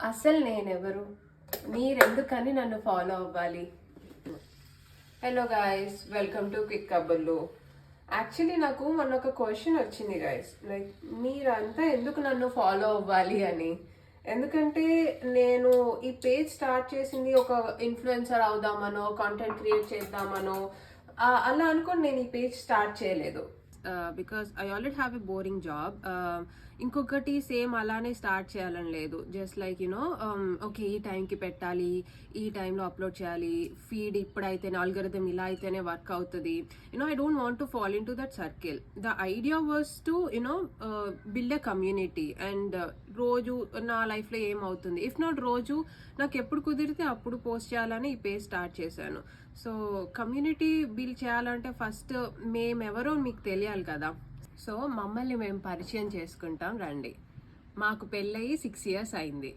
అసలు నేనెవరు, మీరెందుకని నన్ను ఫాలో అవ్వాలి? Hello guys, welcome to quick కబుర్లు. యాక్చువల్లీ నాకు మొన్న ఒక క్వశ్చన్ వచ్చింది గాయస్, లైక్ మీరంతా ఎందుకు నన్ను ఫాలో అవ్వాలి అని. ఎందుకంటే నేను ఈ పేజ్ స్టార్ట్ చేసింది ఒక ఇన్ఫ్లుయెన్సర్ అవుదామనో, కంటెంట్ క్రియేట్ చేద్దామనో అలా అనుకోని నేను ఈ పేజ్ స్టార్ట్ చేయలేదు. Because I already have a boring job. ఇంకొకటి సేమ్ అలానే స్టార్ట్ చేయాలని లేదు. జస్ట్ లైక్ యూనో ఓకే, ఈ టైంకి పెట్టాలి, ఈ టైంలో అప్లోడ్ చేయాలి, ఫీడ్ ఇప్పుడైతే ఆల్గరిథం ఇలా అయితేనే వర్క్ అవుతుంది. I don't want to fall in to that circle. The idea was to build a community. And రోజు నా లైఫ్లో ఏమవుతుంది, ఇఫ్ నాట్ రోజు నాకు ఎప్పుడు కుదిరితే అప్పుడు పోస్ట్ చేయాలని ఈ పేజ్ స్టార్ట్ చేశాను. సో కమ్యూనిటీ బిల్డ్ చేయాలంటే ఫస్ట్ మేమెవరో మీకు తెలియాలి కదా. సో మమ్మల్ని మేము పరిచయం చేసుకుంటాం రండి. మాకు పెళ్ళయి 6 years అయింది.